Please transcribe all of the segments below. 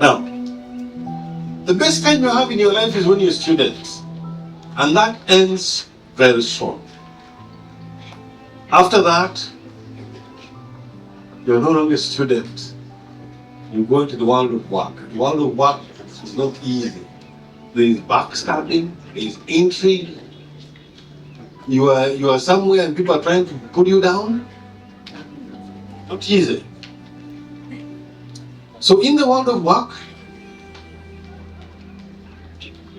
Now, the best time you have in your life is when you're a student, and that ends very soon. After that, you're no longer a student. You go into the world of work. The world of work is not easy. There is backstabbing, there is intrigue. You are somewhere and people are trying to put you down. Not easy. So in the world of work,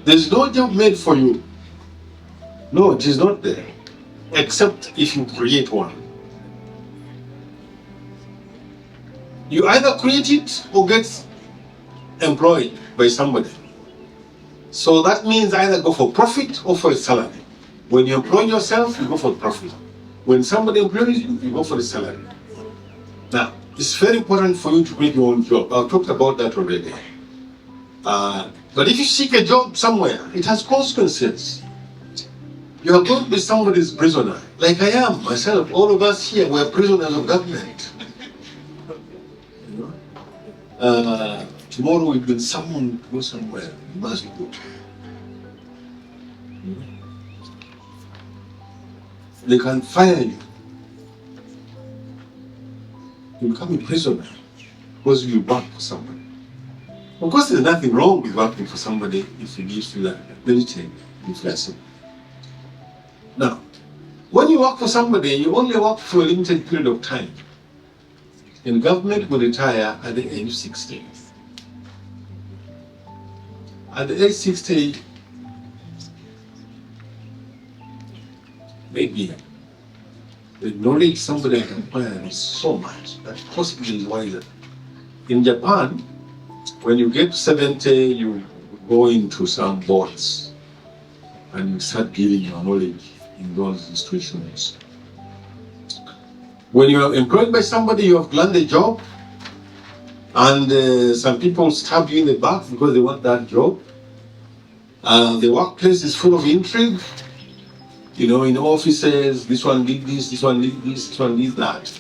there's no job made for you. No, it is not there. Except if you create one. You either create it or get employed by somebody. So that means either go for profit or for a salary. When you employ yourself, you go for profit. When somebody employs you, you go for the salary. Now, it's very important for you to create your own job. I've talked about that already. But if you seek a job somewhere, it has consequences. You are going to be somebody's prisoner, like I am myself. All of us here were prisoners of government. Tomorrow we've been summoned to go somewhere. You must go. They can fire you. You become a prisoner because you work for somebody. Of course, there's nothing wrong with working for somebody if it gives you that ability and flexible. Now, when you work for somebody, you only work for a limited period of time. And government will retire at the age of 60. At the age 60, maybe the knowledge somebody can acquire is so much that possibly is wiser. In Japan, when you get 70, you go into some boards and you start giving your knowledge in those institutions. When you are employed by somebody, you have landed a job, and some people stab you in the back because they want that job. The workplace is full of intrigue. You know, in offices, this one did this, this one did this, this one did that.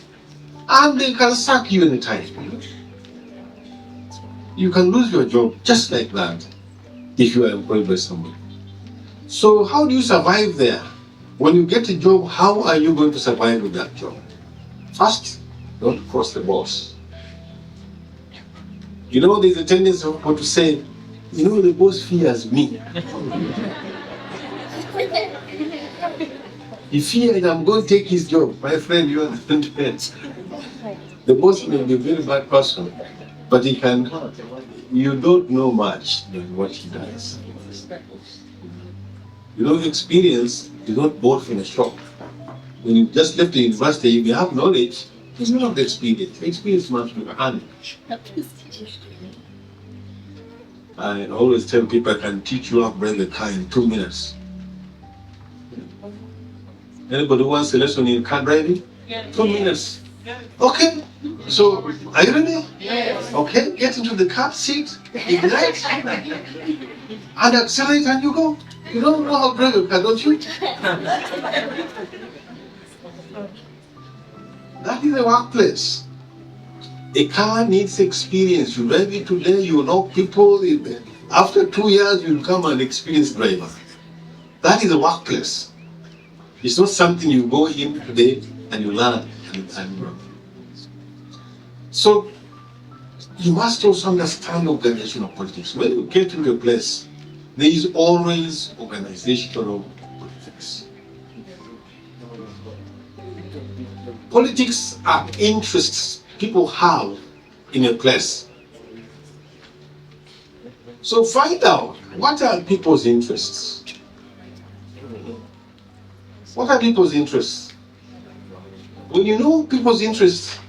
And they can sack you anytime. You can lose your job just like that if you are employed by somebody. So how do you survive there? When you get a job, how are you going to survive with that job? First, don't cross the boss. You know, there's a tendency for people to say, you know, the boss fears me. He fears I'm going to take his job. My friend, you understand. The boss may be a very bad person, but he can, you don't know much than what he does. You know, experience is not bought from a shop. When you just left the university, if you have knowledge, it's not the experience. Experience must be earned. I always tell people I can teach you how to brake a car in 2 minutes. Anybody who wants a lesson in car driving? 2 minutes. Okay. So, are you ready? Yes. Okay, get into the car, sit, ignite, and accelerate, and you go. You don't know how to drive a car, don't you? That is the workplace. A car needs experience. You drive it today, you know people. After 2 years, you become an experienced driver. That is a workplace. It's not something you go in today and you learn and so you must also understand organizational politics. When you get into a place, there is always organizational politics. Politics are interests people have in a place. So find out, what are people's interests? What are people's interests? When you know people's interests,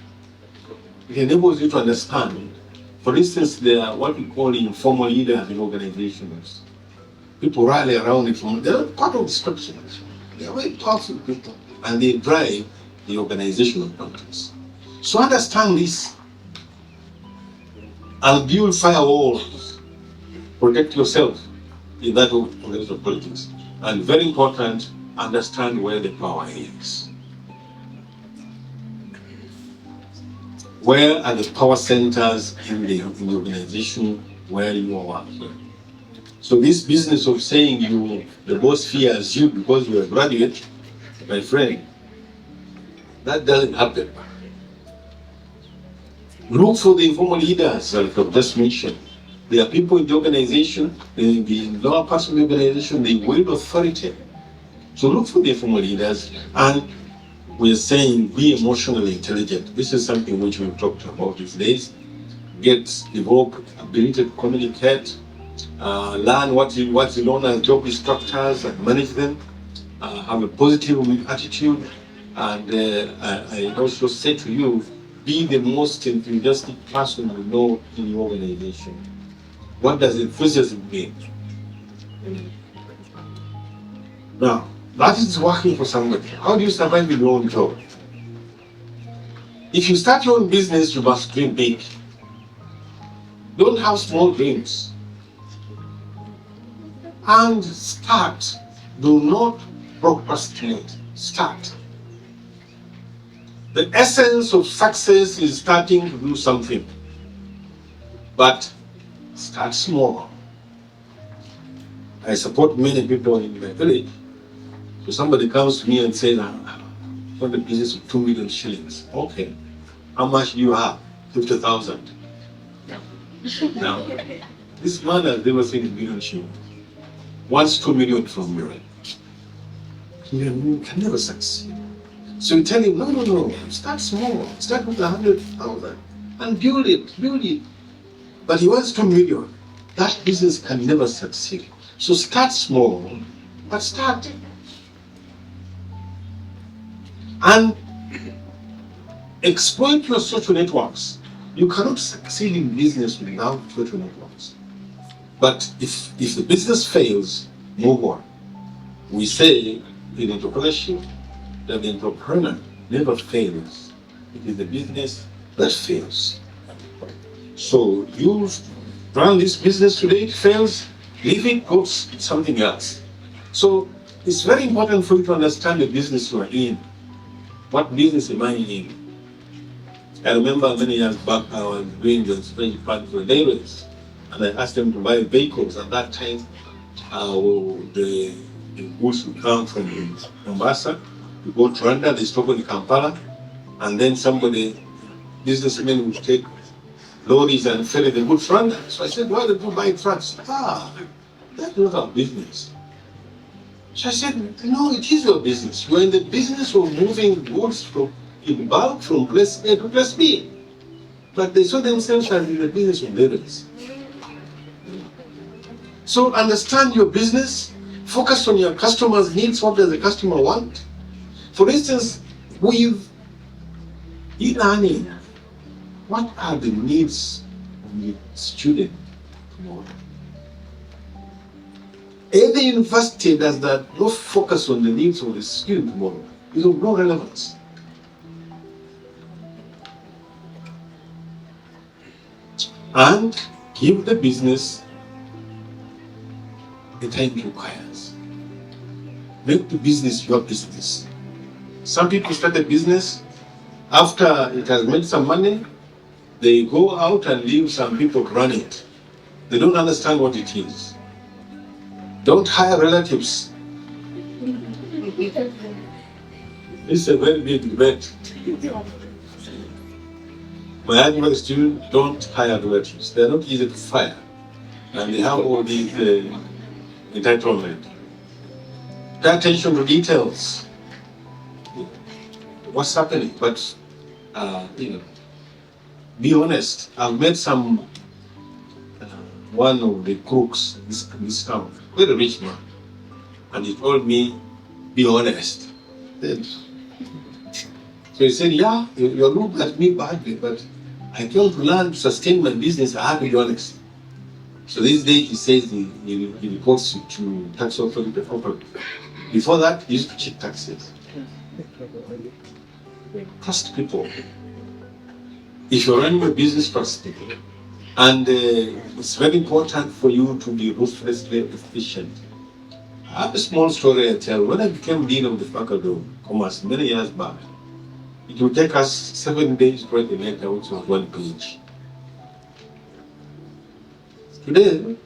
it enables you to understand. For instance, there are what we call informal leaders in organizations. People rally around it. They're part of the structure. They're very powerful people, and they drive the organizational politics. So understand this, and build firewalls. Protect yourself in that organizational politics. And very important, understand where the power is. Where are the power centers in the organization where you are working? So this business of saying the boss fears you because you're a graduate, my friend, that doesn't happen. Look for the informal leaders, like I've just mentioned. There are people in the organization, the lower parts of the organization, they wield authority. So look for the informal leaders, and we're saying be emotionally intelligent. This is something which we've talked about these days. Develop ability to communicate, learn what you learn as job instructors and manage them, have a positive attitude, and I also say to you, be the most enthusiastic person you know in your organization. What does enthusiasm mean? Now, that is working for somebody. How do you survive in your own job? If you start your own business, you must dream big. Don't have small dreams. And start. Do not procrastinate. Start. The essence of success is starting to do something. But start small. I support many people in my village. So somebody comes to me and says, I want a business of 2 million shillings. Okay. How much do you have? 50,000. Now, this man has never seen a million shillings. Wants 2 million from you. You can never succeed. So you tell him, no, start small. Start with 100,000 and build it. But he wants 2 million. That business can never succeed. So start small, but start. And exploit your social networks. You cannot succeed in business without social networks. But if the business fails, move on. We say in entrepreneurship that the entrepreneur never fails. It is the business that fails. So you run this business today, it fails, leave it, go something else. So it's very important for you to understand the business you are in. What business am I in? I remember many years back I was doing the Spanish part for railways, and I asked them to buy vehicles. At that time, the goods would come from Mombasa, we go to Rwanda, they stop in Kampala, and then businessmen would take lorries and ferry the goods to Rwanda. So I said, why don't you buy trucks? That's not our business. So I said, no, it is your business. You're in the business of moving goods in bulk from place A to place B. But they saw themselves as in the business of lorries. So understand your business, focus on your customer's needs. What does the customer want? For instance, with e-learning, what are the needs of the student tomorrow? Every university does not focus on the needs of the student tomorrow. It's of no relevance. And give the business the time it requires. Make the business your business. Some people start a business, after it has made some money, they go out and leave some people to run it. They don't understand what it is. Don't hire relatives. It's a very big debate. My advice to you, don't hire relatives. They're not easy to fire. And they have all these entitlement. Pay attention to details. What's happening? But, be honest. I've met one of the crooks this town, very rich man, and he told me, be honest. So he said, yeah, you look at me badly, but I came to learn to sustain my business, I have to be honest. So these days he says he reports to tax authority. Before that, he used to check taxes. Trust people. If you're running a business, trust people. And it's very important for you to be ruthlessly efficient. I have a small story I tell. When I became dean of the faculty of commerce many years back, It will take us 7 days to write a letter which was 1 page. Today,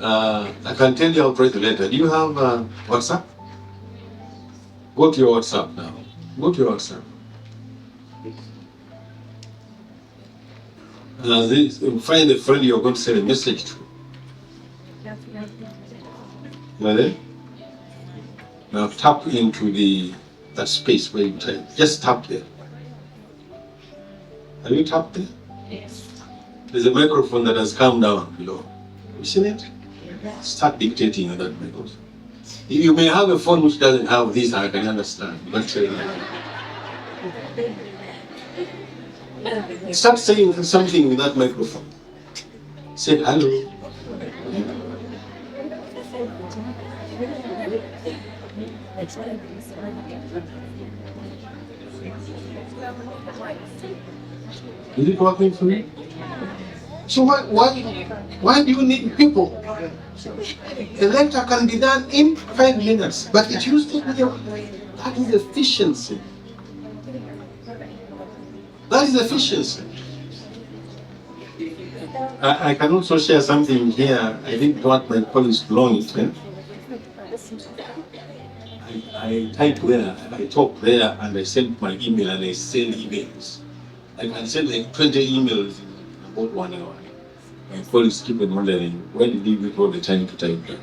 I can tell you how to write a letter. Do you have WhatsApp? Go to your WhatsApp now. Go to your WhatsApp. Find a friend you're going to send a message to. You are there? Now tap into that space where you type. Just tap there. Have you tapped there? Yes. There's a microphone that has come down below. Have you seen it? Start dictating on that microphone. You may have a phone which doesn't have this, I can understand. But start saying something with that microphone. Say hello. Is it working for you? So why do you need people? A letter can be done in 5 minutes, but it used to be that is efficiency. That is efficiency. I can also share something here. I didn't want my colleagues to know it. I type there, I talk there, and I send my email, and I send emails. I can send like 20 emails in about 1 hour. My colleagues keep on wondering, where did you get all the time to type that?